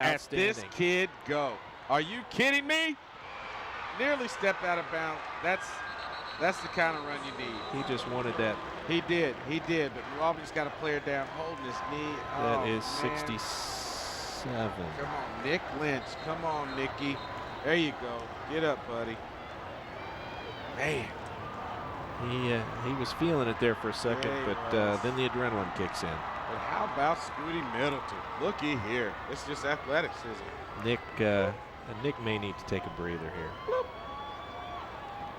As this kid go. Are you kidding me? Nearly stepped out of bounds. That's the kind of run you need. He just wanted that. He did. But New Albany's got a player down holding his knee. That is man. 67. Come on, Nick Lynch. Come on, Nicky. There you go. Get up, buddy. Man. He was feeling it there for a second, but then the adrenaline kicks in. But how about Scooty Middleton? Looky here. It's just athleticism. Nick may need to take a breather here. Bloop.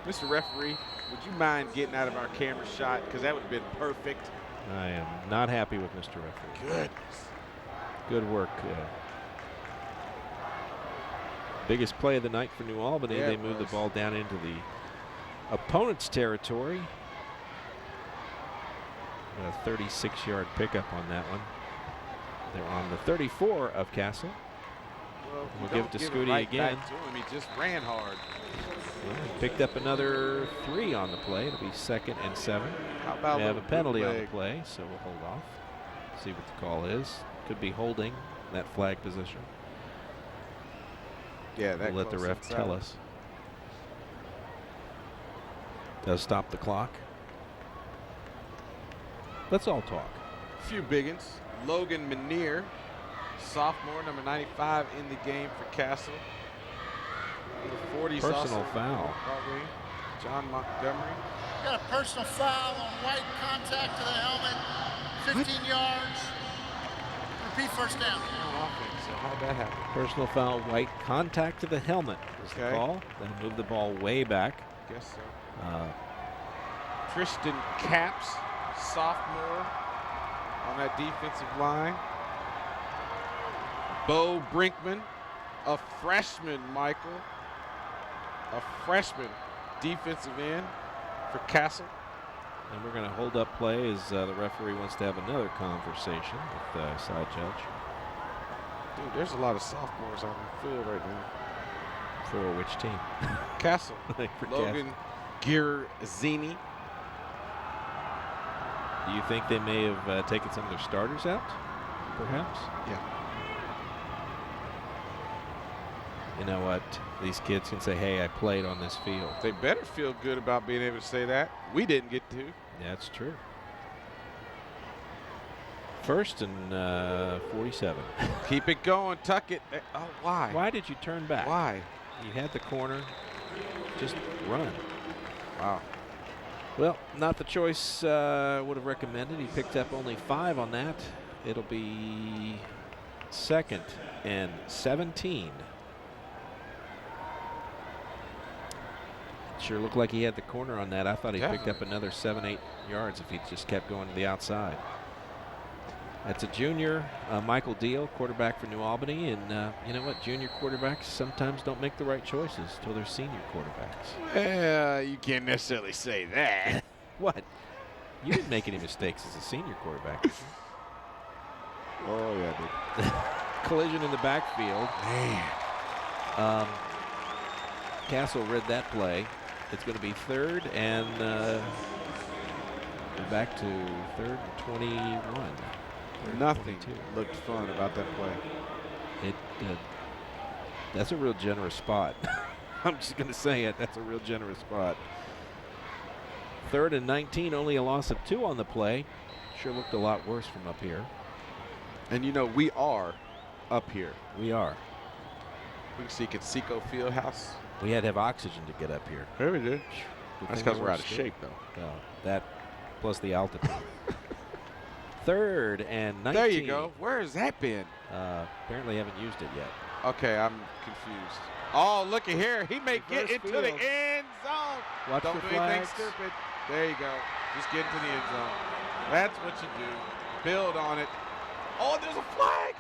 Mr. Referee, would you mind getting out of our camera shot? Because that would have been perfect. I am not happy with Mr. Referee. Goodness. Good work. Biggest play of the night for New Albany. Yeah, they moved the ball down into the opponent's territory. A 36-yard pickup on that one. They're on the 34 of Castle. Well, we'll give it to Scooty again. Back to him. He just ran hard. Well, picked up another 3 on the play. It'll be 2nd and 7. How about we have a penalty on the play, so we'll hold off. See what the call is. Could be holding that flag position. Yeah, that we'll let the ref tell us. Does stop the clock. Let's all talk. A few biggins. Logan Menier, sophomore, number 95 in the game for Castle. Number 40's personal foul. John Montgomery. Got a personal foul on White, contact to the helmet, 15 yards. Repeat first down. So how did that happen? Personal foul, White, contact to the helmet is the call. Then move the ball way back. Guess so. Tristan Capps, sophomore on that defensive line. Bo Brinkman, a freshman, Michael. A freshman defensive end for Castle. And we're going to hold up play as the referee wants to have another conversation with the side judge. Dude, there's a lot of sophomores on the field right now. For which team? Castle. For Logan Girzini. Do you think they may have taken some of their starters out, perhaps? Yeah. You know what? These kids can say, hey, I played on this field. They better feel good about being able to say that. We didn't get to. Yeah, that's true. 1st and 47. Keep it going. Tuck it. Oh, why? Why did you turn back? Why? You had the corner. Just run. Wow. Well, not the choice would have recommended. He picked up only 5 on that. It'll be 2nd and 17. Sure looked like he had the corner on that. I thought he picked up another 7-8 yards if he just kept going to the outside. That's a junior, Michael Deal, quarterback for New Albany. And you know what? Junior quarterbacks sometimes don't make the right choices until they're senior quarterbacks. Well, you can't necessarily say that. What? You didn't make any mistakes as a senior quarterback, did you? Oh, yeah, dude. Collision in the backfield. Man. Castle read that play. It's going to be 3rd and back to 3rd and 21. Nothing looked fun about that play. That's a real generous spot. I'm just going to say it. That's a real generous spot. 3rd and 19, only a loss of 2 on the play. Sure looked a lot worse from up here. And you know, we are up here. We are. We can see Conseco Fieldhouse. We had to have oxygen to get up here. Yeah, we did. That's because we're out of shape, though. No, that plus the altitude. 3rd and 19. There you go. Where has that been? Apparently haven't used it yet. Okay, I'm confused. Oh, looky here. He may get into the end zone. Watch Don't the do anything stupid. There you go. Just get into the end zone. That's what you do. Build on it. Oh, there's a flag.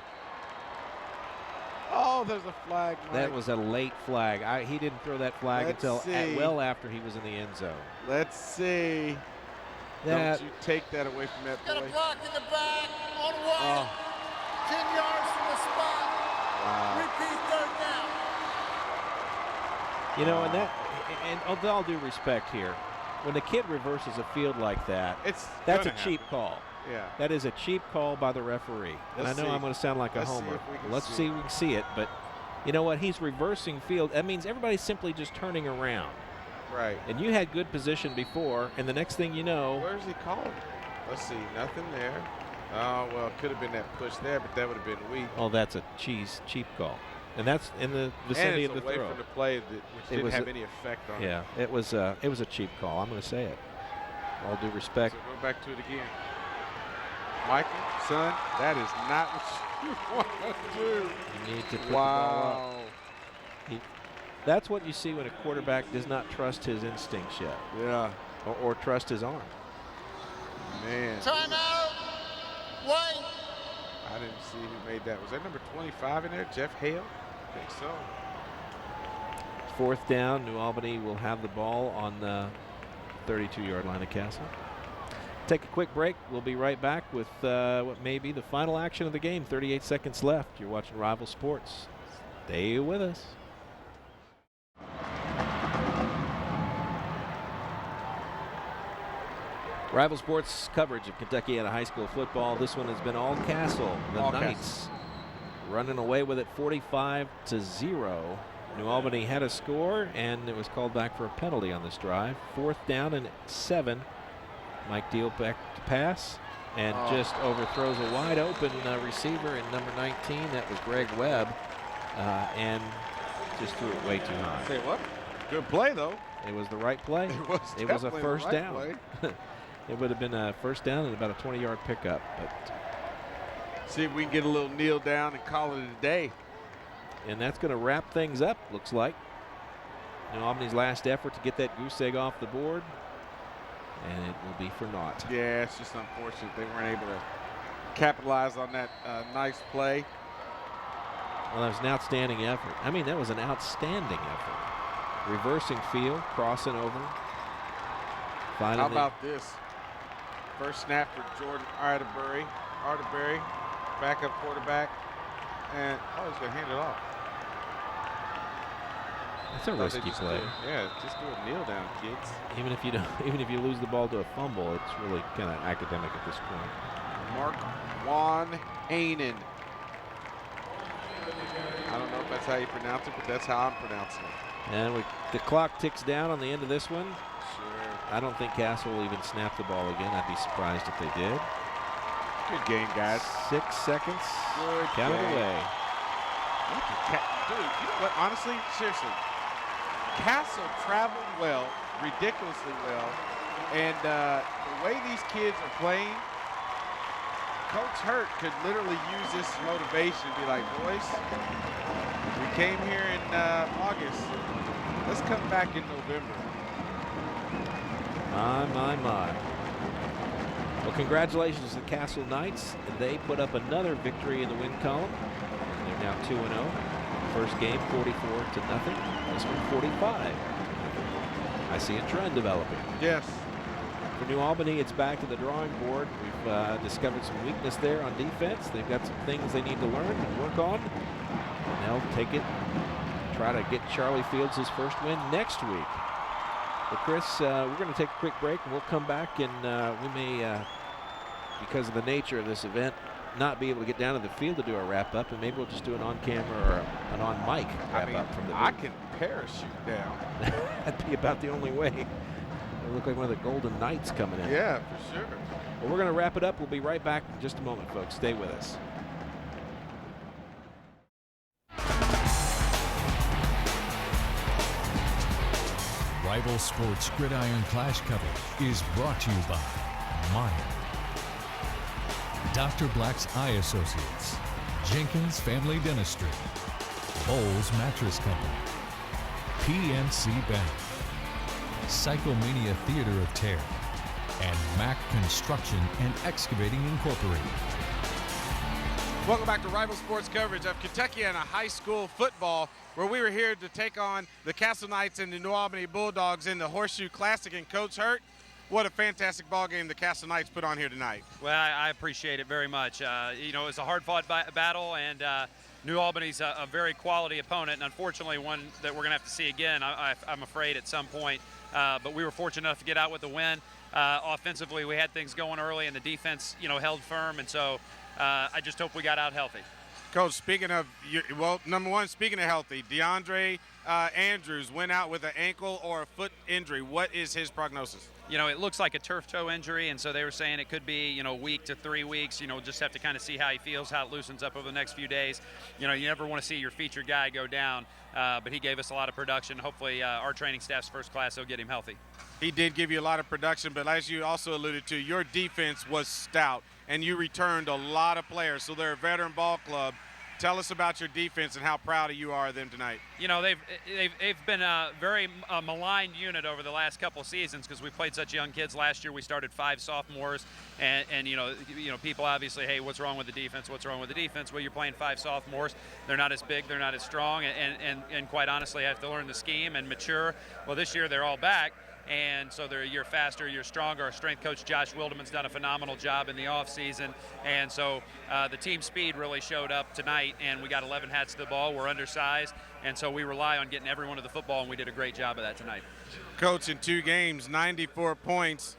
Oh, there's a flag, Mike. That was a late flag. He didn't throw that flag until well after he was in the end zone. Let's see. Don't you take that away from that boy. Got a block in the back on White. 10 yards from the spot. Wow. Repeat 3rd down. You know, and with all due respect here, when the kid reverses a field like that, that's a cheap call. Yeah. That is a cheap call by the referee. And I Let's know see. I'm going to sound like a Let's see homer. if we can Let's see see it. if we can see it. But you know what? He's reversing field. That means everybody's simply just turning around. Right. And you had good position before, and the next thing you know, Where's he calling? Let's see. Nothing there. Oh, well, it could have been that push there, but that would have been weak. oh, that's a cheap call. And that's in the vicinity and of it's the away throw. from the play, which didn't was have a- any effect on it. Yeah, it was a cheap call. I'm going to say it. All due respect. So go back to it again. Michael, son, that is not what you want to do. You need to put the ball up. Wow. That's what you see when a quarterback does not trust his instincts yet, Yeah. or trust his arm. Man, Timeout. White. I didn't see who made that. Was that number 25 in there? Jeff Hale? I think so. 4th down. New Albany will have the ball on the 32-yard line of Castle. Take a quick break. We'll be right back with what may be the final action of the game. 38 seconds left. You're watching Rival Sports. Stay with us. Rival Sports coverage of Kentuckiana High School football. This one has been all Castle. The All Knights running away with it 45-0. New Albany had a score, and it was called back for a penalty on this drive. 4th down and 7. Mike Deal back to pass and just overthrows a wide open receiver in number 19. That was Greg Webb, and just threw it way too high. Say what? Good play, though. It was the right play. It was a definitely the first right down. play. It would have been a first down and about a 20-yard pickup. But See if we can get a little kneel down and call it a day. and that's going to wrap things up, looks like. New Albany's last effort to get that goose egg off the board, and it will be for naught. Yeah, it's just unfortunate they weren't able to capitalize on that nice play. Well, that was an outstanding effort. I mean, that was an outstanding effort. Reversing field, crossing over. How about this? First snap for Jordan Arterbury, backup quarterback, and he's gonna hand it off. That's a risky play. Yeah, just do a kneel down, kids. Even if you don't, even if you lose the ball to a fumble, it's really kind of academic at this point. Mark Juan Hanen. I don't know if that's how you pronounce it, but that's how I'm pronouncing it. And the clock ticks down on the end of this one. Sure. I don't think Castle will even snap the ball again. I'd be surprised if they did. Good game, guys. 6 seconds. Good Count it game. away. Dude, you know what? Honestly, seriously, Castle traveled well, ridiculously well, and the way these kids are playing, Coach Hurt could literally use this motivation to be like, boys, we came here in August. Let's come back in November. My. Well, congratulations to the Castle Knights. They put up another victory in the win column. They're now 2-0. First game, 44-0. This one, 45. I see a trend developing. Yes. For New Albany, it's back to the drawing board. We've discovered some weakness there on defense. They've got some things they need to learn and work on. And they'll take it, try to get Charlie Fields his first win next week. But Chris, we're going to take a quick break, and we'll come back, and we may, because of the nature of this event, not be able to get down to the field to do a wrap-up, and maybe we'll just do an on-camera or an on-mic wrap-up from the booth. I can parachute down. That'd be about the only way. It look like one of the Golden Knights coming in. Yeah, for sure. Well, we're going to wrap it up. We'll be right back in just a moment, folks. Stay with us. Rival Sports Gridiron Clash coverage is brought to you by Maya, Dr. Black's Eye Associates, Jenkins Family Dentistry, Bowles Mattress Company, PNC Bank, Psychomania Theater of Terror, and Mack Construction and Excavating Incorporated. Welcome back to Rival Sports coverage of Kentuckiana High School football, where we were here to take on the Castle Knights and the New Albany Bulldogs in the Horseshoe Classic. And Coach Hurt, what a fantastic ball game the Castle Knights put on here tonight. Well, I appreciate it very much. You know, it's a hard-fought battle, and New Albany's a very quality opponent, and unfortunately one that we're going to have to see again, I'm afraid, at some point. But we were fortunate enough to get out with the win. Offensively, we had things going early, and the defense, held firm. And so I just hope we got out healthy. Coach, speaking of, number one, speaking of healthy, DeAndre Andrews went out with an ankle or a foot injury. What is his prognosis? It looks like a turf toe injury, and so they were saying it could be, a week to 3 weeks. Just have to kind of see how he feels, how it loosens up over the next few days. You never want to see your featured guy go down, but he gave us a lot of production. Hopefully our training staff's first class, he'll get him healthy. He did give you a lot of production, but as you also alluded to, your defense was stout, and you returned a lot of players, so they're a veteran ball club. Tell us about your defense and how proud you are of them tonight. They've been a very maligned unit over the last couple of seasons because we played such young kids. Last year we started 5 sophomores, and people obviously, hey, what's wrong with the defense? What's wrong with the defense? Well, you're playing 5 sophomores. They're not as big, they're not as strong, and quite honestly, have to learn the scheme and mature. Well, this year they're all back. And so they're a year faster, a year stronger. Our strength coach, Josh Wildeman's done a phenomenal job in the offseason. And so the team speed really showed up tonight, and we got 11 hats to the ball. We're undersized, and so we rely on getting everyone to the football, and we did a great job of that tonight. Coach, in 2 games, 94 points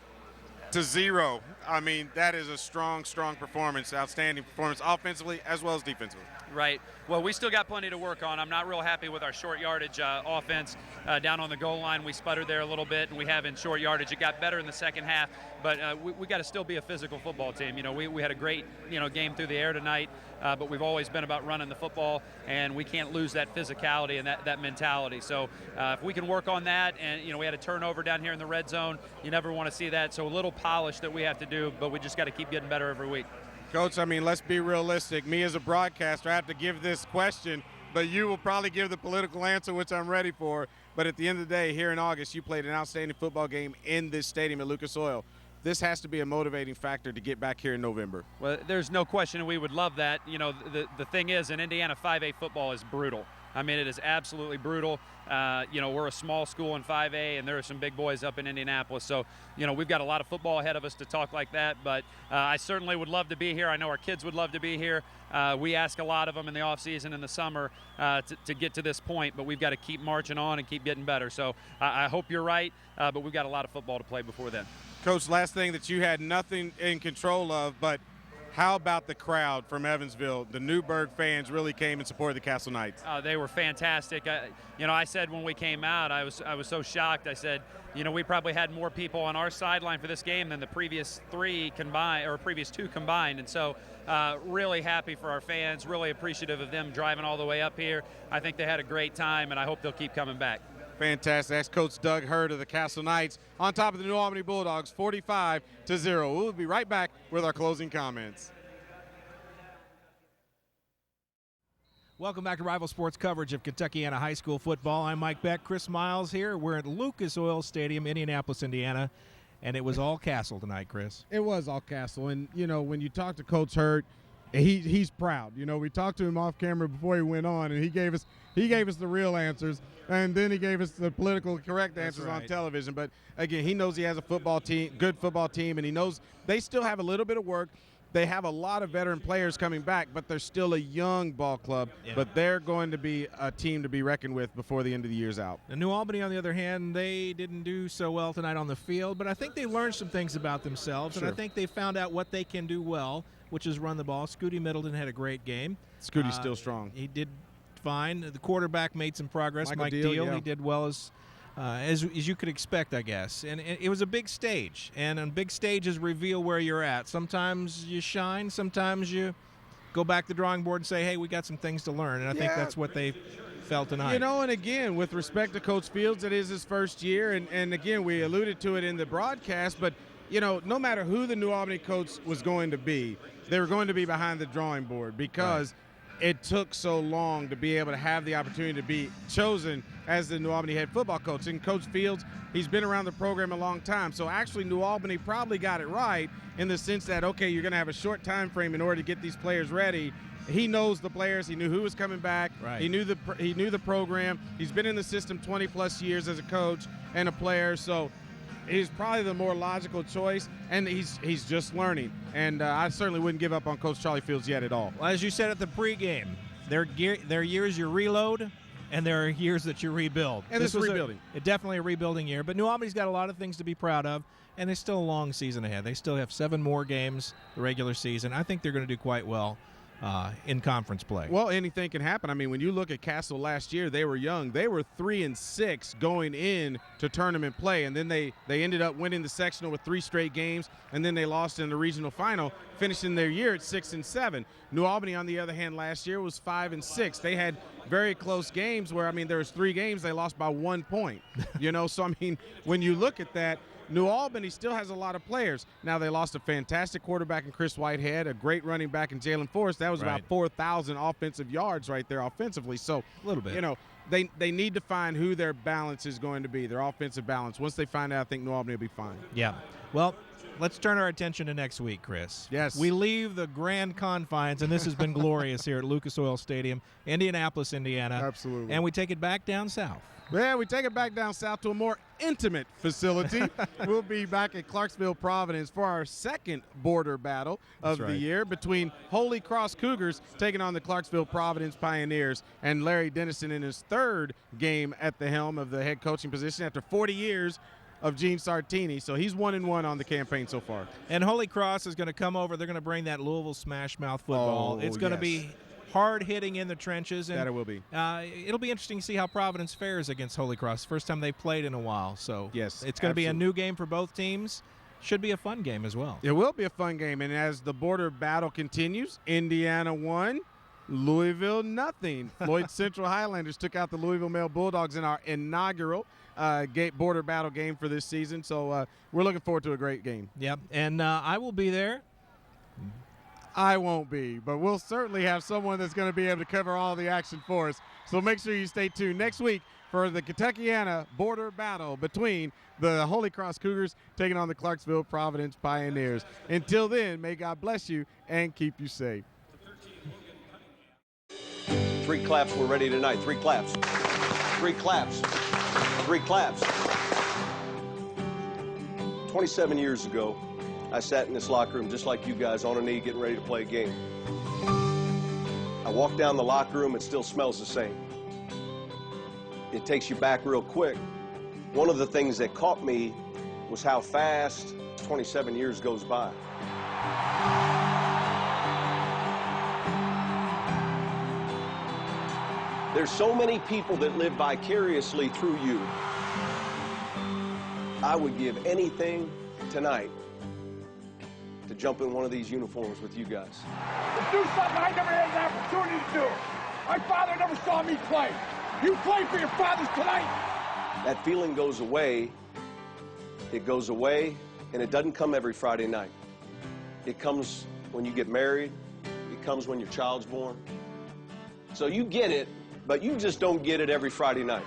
to 0. I mean, that is a strong, strong performance, outstanding performance offensively as well as defensively. Right. Well, we still got plenty to work on. I'm not real happy with our short yardage offense. Down on the goal line, we sputtered there a little bit, and we have in short yardage. It got better in the second half, but we got to still be a physical football team. We had a great, game through the air tonight, but we've always been about running the football, and we can't lose that physicality and that mentality. So if we can work on that, and, we had a turnover down here in the red zone. You never want to see that. So a little polish that we have to do, but we just got to keep getting better every week. Coach, I mean, let's be realistic. Me as a broadcaster, I have to give this question, but you will probably give the political answer, which I'm ready for. But at the end of the day, here in August, you played an outstanding football game in this stadium at Lucas Oil. This has to be a motivating factor to get back here in November. Well, there's no question we would love that. The thing is, in Indiana, 5A football is brutal. I mean, it is absolutely brutal. We're a small school in 5A, and there are some big boys up in Indianapolis. So, we've got a lot of football ahead of us to talk like that. But I certainly would love to be here. I know our kids would love to be here. We ask a lot of them in the offseason and the summer to get to this point. But we've got to keep marching on and keep getting better. So I hope you're right, but we've got a lot of football to play before then. Coach, last thing that you had nothing in control of, but how about the crowd from Evansville? The Newburgh fans really came and supported the Castle Knights. They were fantastic. I said when we came out, I was so shocked. I said, we probably had more people on our sideline for this game than the previous 3 combined, or previous 2 combined. And so really happy for our fans, really appreciative of them driving all the way up here. I think they had a great time, and I hope they'll keep coming back. Fantastic. That's Coach Doug Hurd of the Castle Knights on top of the New Albany Bulldogs, 45-0. We'll be right back with our closing comments. Welcome back to Rival Sports coverage of Kentuckiana High School football. I'm Mike Beck, Chris Miles here. We're at Lucas Oil Stadium, Indianapolis, Indiana, and it was all Castle tonight, Chris. It was all Castle, and, when you talk to Coach Hurd, he's proud. We talked to him off camera before he went on, and he gave us the real answers, and then he gave us the political correct answers on television. But again, he knows he has a good football team, and he knows they still have a little bit of work. They have a lot of veteran players coming back, but they're still a young ball club. Yeah. But they're going to be a team to be reckoned with before the end of the year's out. And New Albany, on the other hand, they didn't do so well tonight on the field, but I think they learned some things about themselves, and I think they found out what they can do well, which is run the ball. Scooty Middleton had a great game. Scooty's still strong. He did fine. The quarterback made some progress. Mike Deal, he did well as you could expect, I guess. And it was a big stage, and on big stages reveal where you're at. Sometimes you shine, sometimes you go back to the drawing board and say, hey, we got some things to learn, and I think that's what they felt tonight. And again, with respect to Coach Fields, it is his first year, and again, we alluded to it in the broadcast, but no matter who the New Albany coach was going to be, they were going to be behind the drawing board because it took so long to be able to have the opportunity to be chosen as the New Albany head football coach. And Coach Fields, he's been around the program a long time. So actually New Albany probably got it right in the sense that, okay, you're going to have a short time frame in order to get these players ready. He knows the players. He knew who was coming back. Right. He knew the program. He's been in the system 20-plus years as a coach and a player. So he's probably the more logical choice, and he's just learning. And I certainly wouldn't give up on Coach Charlie Fields yet at all. Well, as you said at the pregame, their years you reload, and there are years that you rebuild. And this is rebuilding. Definitely a rebuilding year. But New Albany's got a lot of things to be proud of, and there's still a long season ahead. They still have 7 more games the regular season. I think they're going to do quite well in conference play. Well, anything can happen. I mean, when you look at Castle last year, they were young. They were 3-6 going in to tournament play, and then they ended up winning the sectional with 3 straight games, and then they lost in the regional final, finishing their year at 6-7. New Albany, on the other hand, last year was 5-6. They had very close games where, I mean, there was 3 games they lost by 1 point. So I mean, when you look at that, New Albany still has a lot of players. Now, they lost a fantastic quarterback in Chris Whitehead, a great running back in Jalen Forrest. That was about 4,000 offensive yards right there offensively. So, a little bit. They need to find who their balance is going to be, their offensive balance. Once they find out, I think New Albany will be fine. Yeah. Well, let's turn our attention to next week, Chris. Yes. We leave the grand confines, and this has been glorious here at Lucas Oil Stadium, Indianapolis, Indiana. Absolutely. And we take it back down south. Yeah, we take it back down south to a more intimate facility. We'll be back at Clarksville, Providence for our second border battle of the year between Holy Cross Cougars taking on the Clarksville Providence Pioneers, and Larry Dennison in his 3rd game at the helm of the head coaching position after 40 years of Gene Sartini. So he's 1-1 on the campaign so far. And Holy Cross is going to come over. They're going to bring that Louisville smash mouth football. It's going to be hard hitting in the trenches, and that it will be. It'll be interesting to see how Providence fares against Holy Cross. First time they've played in a while, so yes, it's going to be a new game for both teams. Should be a fun game as well. It will be a fun game, and as the border battle continues, Indiana 1, Louisville 0. Floyd Central Highlanders took out the Louisville Male Bulldogs in our inaugural border battle game for this season. So we're looking forward to a great game. Yep, and I will be there. I won't be, but we'll certainly have someone that's going to be able to cover all the action for us. So make sure you stay tuned next week for the Kentuckiana border battle between the Holy Cross Cougars taking on the Clarksville Providence Pioneers. Until then, may God bless you and keep you safe. 3 claps, we're ready tonight. 3 claps. 3 claps. 3 claps. 27 years ago, I sat in this locker room just like you guys, on a knee, getting ready to play a game. I walked down the locker room, it still smells the same. It takes you back real quick. One of the things that caught me was how fast 27 years goes by. There's so many people that live vicariously through you. I would give anything tonight to jump in one of these uniforms with you guys. To do something I never had an opportunity to do. My father never saw me play. You play for your fathers tonight. That feeling goes away. It goes away, and it doesn't come every Friday night. It comes when you get married. It comes when your child's born. So you get it, but you just don't get it every Friday night.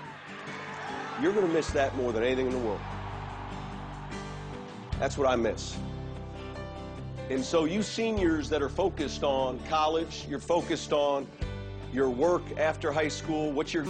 You're going to miss that more than anything in the world. That's what I miss. And so you seniors that are focused on college, you're focused on your work after high school, what you're